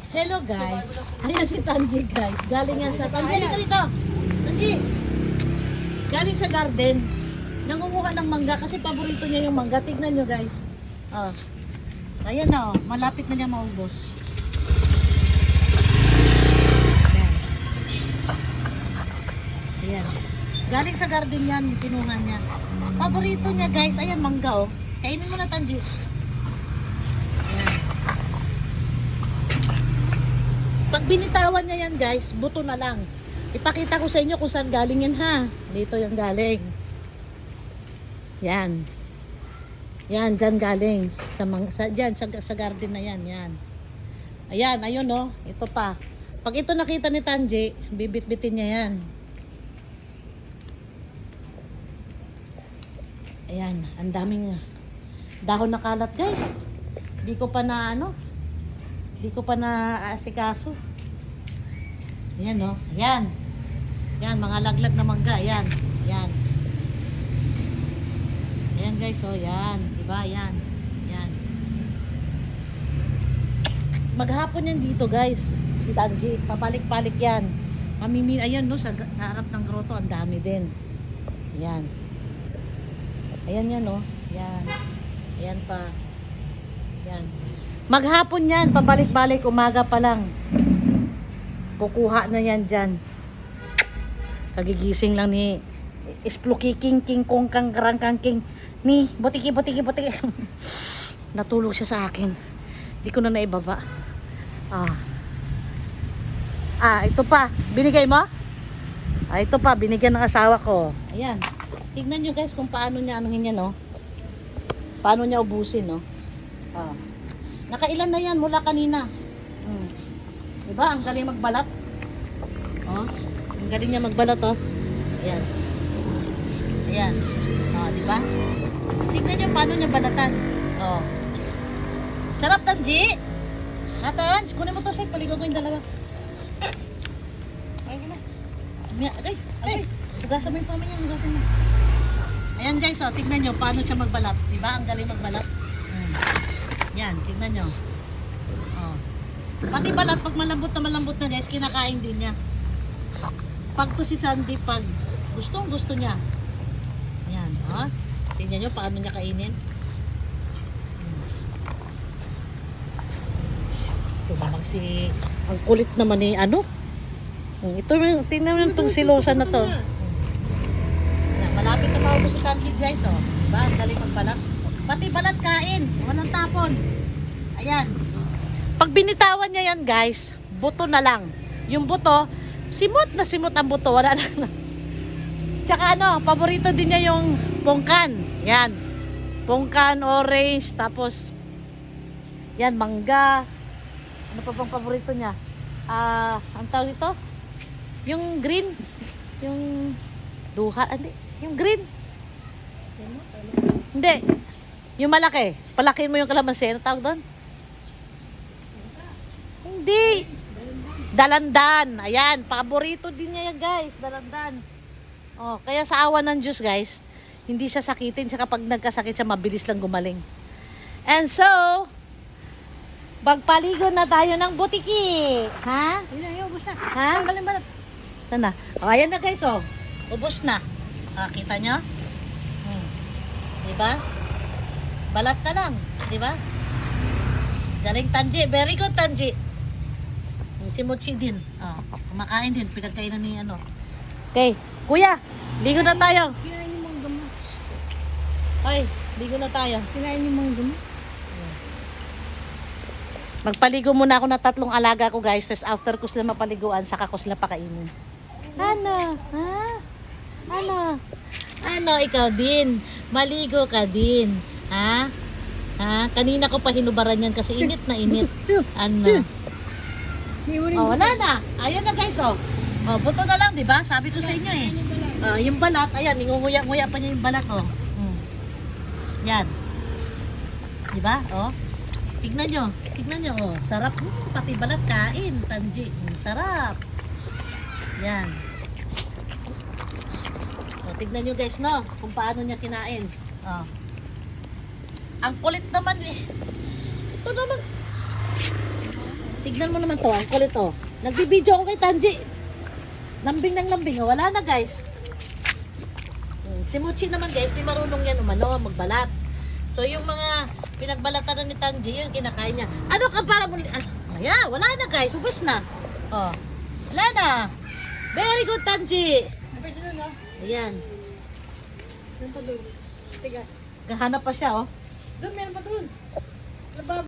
Hello guys. Ayan si Tanji guys. Galing yan sa... Tanji, halika dito. Tanji. Galing sa garden. Nangunguha ng mangga kasi paborito niya yung mangga. Tignan nyo guys. Oh. Ayan na oh. Malapit na niya maubos. Ayan. Ayan. Galing sa garden yan. Kinuha niya. Paborito niya guys. Ayan mangga oh. Kainin mo na Tanji. Ayan. Pag binitawan niya yan guys, buto na lang. Ipakita ko sa inyo kung saan galing yan ha. Dito yung galing. Yan. Yan, dyan galing. Sa garden na yan. Yan. Ayan, ayun no. Ito pa. Pag ito nakita ni Tanji, bibit-bitin niya yan. Ayan, ang daming dahon na kalat guys. Di ko pa na Di ko pa na asikaso. Ayan o. Oh. Ayan. Ayan. Mga laglag na mangga. Ayan. Ayan. Ayan guys. O. Oh. Ayan. Diba? Ayan. Ayan. Maghapon yan dito guys. Si Tanji. Papalik-palik yan. Ayan no. Sa harap ng grotto. Ang dami din. Ayan. Ayan yan o. Oh. Ayan. Ayan pa. Ayan. Maghapon yan, pabalik-balik, umaga pa lang. Kukuha na yan dyan. Kagigising lang ni Isplukiking King Kong Kang Karang Kang King ni Butiki. Natulog siya sa akin. Di ko na naibaba. Ito pa. Binigay mo? Ito pa, binigyan ng asawa ko. Ayan. Tignan nyo guys kung paano niya anuhin yan, no? Paano niya ubusin, no? Nakailan na yan mula kanina. Diba? Ang galing magbalat. Oh, ang galing niya magbalat, oh. Ayan. Ayan. Oh, diba? Tignan niyo paano niya balatan. Oh. Sarap, Tanji. Natans, kunin mo to, Seth. Paligaw ko yung dalawa. Ay. Hugasan mo yung pamilya. Hugasan mo. Ayan guys, oh. Tignan niyo paano siya magbalat. Diba? Ang galing magbalat. Yan, tingnan nyo. Oh. Pati balat, pag malambot na guys, kinakain din niya. Pag to si Sandy, pag gusto niya. Yan, oh. Tingnan nyo paano niya kainin. Ito naman ang kulit naman ni Ito, tingnan mo itong silosa na to. Yan, malapit na maubos si Sandy guys, oh. Diba, ang galing magbalat. Pati balat kain, walang tapon. Ayan. Pag binitawan niya yan guys, buto na lang. Yung buto, simot ang buto. Wala na. Tsaka paborito din niya yung pongkan. Yan. Pongkan, orange, tapos yan, mangga. Ano pa bang paborito niya? Ang tawag ito? Yung green. Yung duha. Yung green. Hindi. Yung malaki. Palakin mo yung kalamansi. Ano tawag doon? Hindi. Dalandan. Ayan. Paborito din niya yan guys. Dalandan. Oh, kaya sa awa ng Diyos guys, hindi siya sakitin. Siya kapag nagkasakit siya, mabilis lang gumaling. And so, magpaligo na tayo ng butiki. Ha? Ubus na. Ha? Tanggalin ba? Sana? Oh, ayan na guys oh. Ubus na. Kita nyo? Diba? Balat na lang, di ba? Galing Tanji, very good Tanji. Si Mochi din. Kumakain din, pinagkainan ni Okay, kuya, ligo na tayo. Kinain yung mga gamot. Ay, ligo na tayo. Kinain yung mga gamot. Magpaligo muna ako na 3 alaga ko guys. Tapos after ko sila mapaliguan, saka ko sila pakainin. Ano? Ha? Ano, ikaw din. Maligo ka din. Ha? Kanina ko pa hinubaran yan kasi init na init. Wala na. Ayan na guys, oh. Buto na lang, di ba? Sabi ko sa inyo eh. Yung balat, ayan, ingunguya-nguya pa niya yung balat, oh. Yan. Di ba? Oh. Tignan nyo, oh. Sarap. Pati balat kain, Tanji. Sarap. Yan. Tignan nyo guys, no? Kung paano niya kinain. Ang kulit naman eh. Ito naman. tignan mo naman to, ang kulit oh. Nagbibideo ako kay Tanji. Lambing ng lambing, oh. Wala na guys. Si Mochi naman guys, di marunong yan umano, magbalat. So yung mga pinagbalatan ni Tanji, yun kinakain niya. Ano ka para mo? Ayan, wala na guys, ubos na. Oh, wala na. Very good Tanji. Ayan. Meron pa doon. Tiga. Gahanap pa siya oh. Doon, meron pa doon.